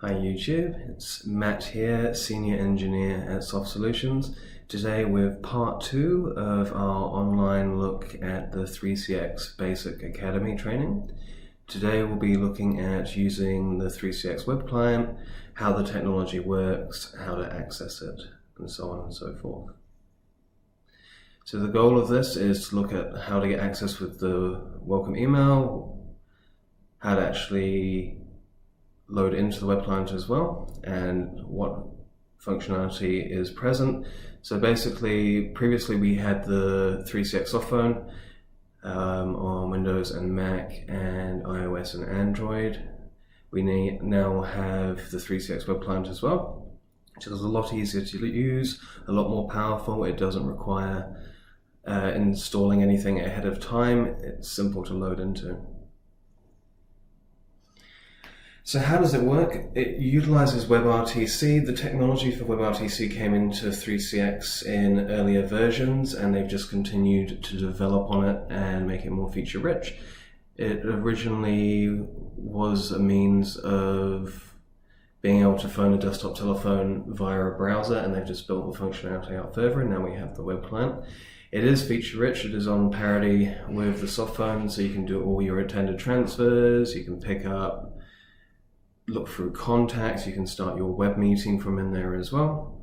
Hi YouTube, it's Matt here, Senior Engineer at Soft Solutions. Today with part 2 of our online look at the 3CX Basic Academy training. Today we'll be looking at using the 3CX web client, how the technology works, how to access it, and so on and so forth. So the goal of this is to look at how to get access with the welcome email, how to actually load into the web client as well, and what functionality is present. So basically, previously we had the 3CX soft phone on Windows and Mac and iOS and Android. We now have the 3CX web client as well, which is a lot easier to use, a lot more powerful. It doesn't require installing anything ahead of time. It's simple to load into. So how does it work? It utilizes WebRTC. The technology for WebRTC came into 3CX in earlier versions, and they've just continued to develop on it and make it more feature rich. It originally was a means of being able to phone a desktop telephone via a browser, and they've just built the functionality out further, and now we have the web client. It is feature rich. It is on parity with the soft phone, so you can do all your attended transfers, you can pick up, look through contacts, you can start your web meeting from in there as well.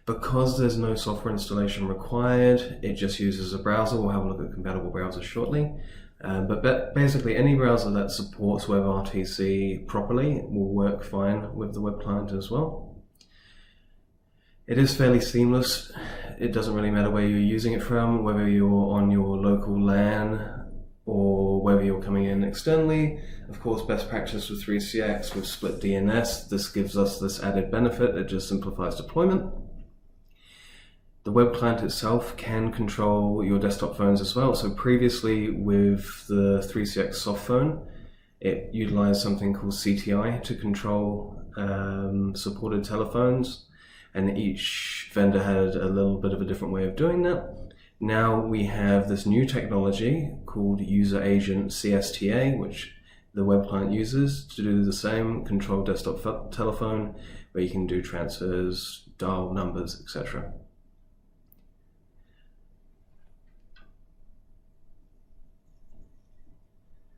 Because there's no software installation required, it just uses a browser. We'll have a look at compatible browsers shortly. But basically any browser that supports WebRTC properly will work fine with the web client as well. It is fairly seamless. It doesn't really matter where you're using it from, whether you're on your local LAN or whether you're coming in externally. Of course, best practice with 3CX with split DNS, this gives us this added benefit. It just simplifies deployment. The web client itself can control your desktop phones as well. So previously with the 3CX soft phone, it utilized something called CTI to control supported telephones, and each vendor had a little bit of a different way of doing that. Now we have this new technology called User Agent CSTA, which the web client uses to do the same, control desktop telephone, where you can do transfers, dial numbers, etc.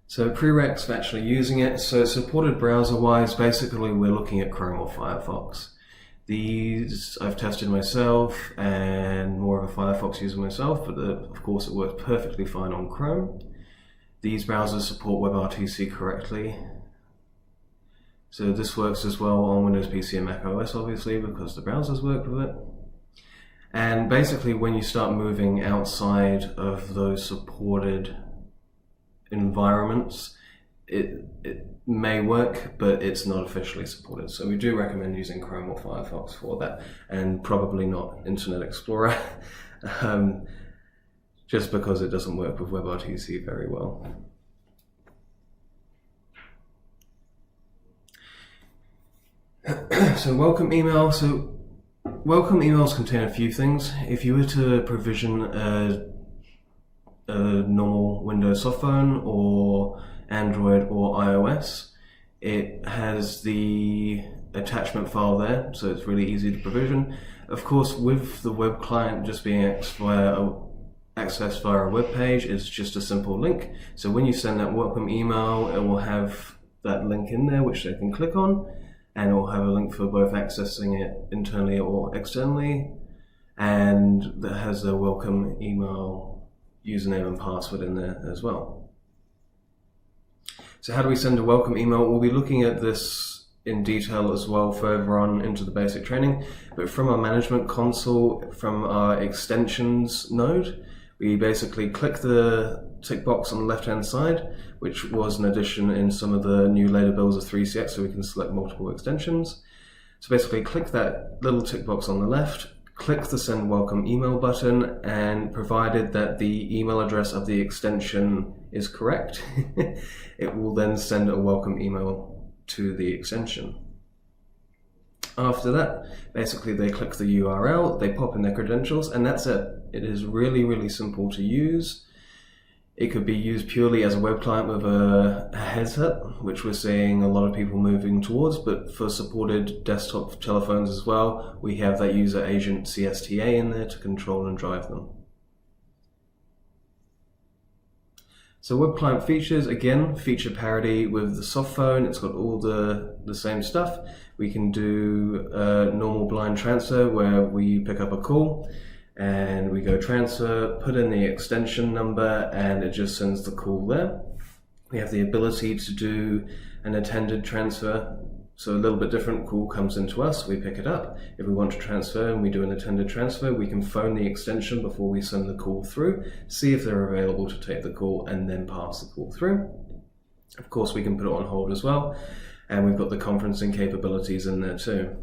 So prereqs for actually using it. So supported browser-wise, basically we're looking at Chrome or Firefox. These I've tested myself, and more of a Firefox user myself, but of course it works perfectly fine on Chrome. These browsers support WebRTC correctly. So this works as well on Windows PC and Mac OS, obviously, because the browsers work with it. And basically when you start moving outside of those supported environments, it may work, but it's not officially supported. So we do recommend using Chrome or Firefox for that, and probably not Internet Explorer, just because it doesn't work with WebRTC very well. So welcome email. So welcome emails contain a few things. If you were to provision a normal Windows soft phone or Android or iOS, it has the attachment file there, so it's really easy to provision. Of course, with the web client just being accessed via a web page, it's just a simple link. So when you send that welcome email, it will have that link in there which they can click on, and it will have a link for both accessing it internally or externally, and that has a welcome email username and password in there as well. So how do we send a welcome email? We'll be looking at this in detail as well further on into the basic training, but from our management console, from our extensions node, we basically click the tick box on the left hand side, which was an addition in some of the new later builds of 3CX, so we can select multiple extensions. So basically click that little tick box on the left, click the send welcome email button, and provided that the email address of the extension is correct, it will then send a welcome email to the extension. After that, basically they click the URL, they pop in their credentials, and that's it. It is really, really simple to use. It could be used purely as a web client with a headset, which we're seeing a lot of people moving towards, but for supported desktop telephones as well, we have that user agent CSTA in there to control and drive them. So web client features, again, feature parity with the soft phone. It's got all the same stuff. We can do a normal blind transfer where we pick up a call and we go transfer, put in the extension number, and it just sends the call there. We have the ability to do an attended transfer. So a little bit different, call comes into us, we pick it up. If we want to transfer and we do an attended transfer, we can phone the extension before we send the call through, see if they're available to take the call, and then pass the call through. Of course, we can put it on hold as well, and we've got the conferencing capabilities in there too.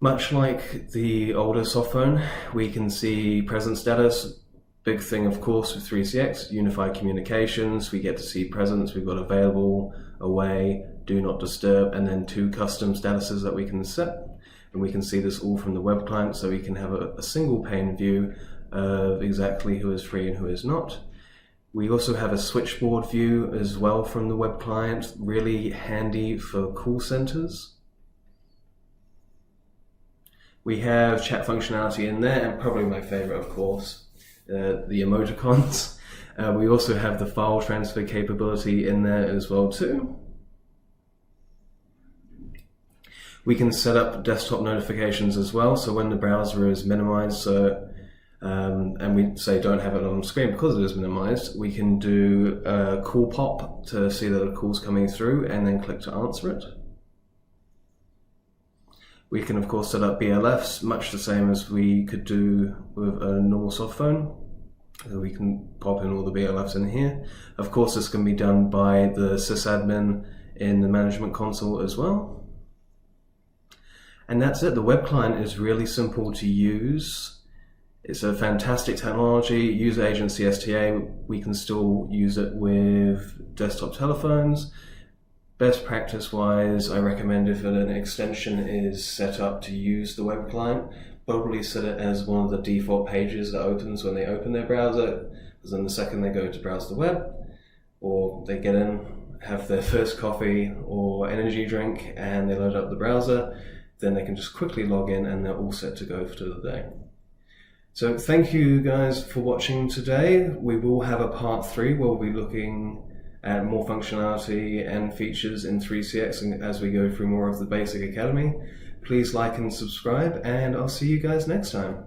Much like the older soft phone, we can see present status. Big thing, of course, with 3CX, unified communications. We get to see presence. We've got available, away, do not disturb, and then 2 custom statuses that we can set. And we can see this all from the web client, so we can have a single pane view of exactly who is free and who is not. We also have a switchboard view as well from the web client, really handy for call centers. We have chat functionality in there, and probably my favorite, of course, the emoticons. We also have the file transfer capability in there as well too. We can set up desktop notifications as well, so when the browser is minimized, and we say don't have it on screen because it is minimized, we can do a call pop to see that a call's coming through and then click to answer it. We can of course set up BLFs, much the same as we could do with a normal soft phone. So we can pop in all the BLFs in here. Of course, this can be done by the sysadmin in the management console as well. And that's it. The web client is really simple to use. It's a fantastic technology. User agent CSTA, we can still use it with desktop telephones. Best practice wise, I recommend if an extension is set up to use the web client, probably set it as one of the default pages that opens when they open their browser, because then the second they go to browse the web, or they get in, have their first coffee or energy drink, and they load up the browser, then they can just quickly log in and they're all set to go for the day. So thank you guys for watching today. We will have a part 3 where we'll be looking at more functionality and features in 3CX as we go through more of the Basic Academy. Please like and subscribe, and I'll see you guys next time.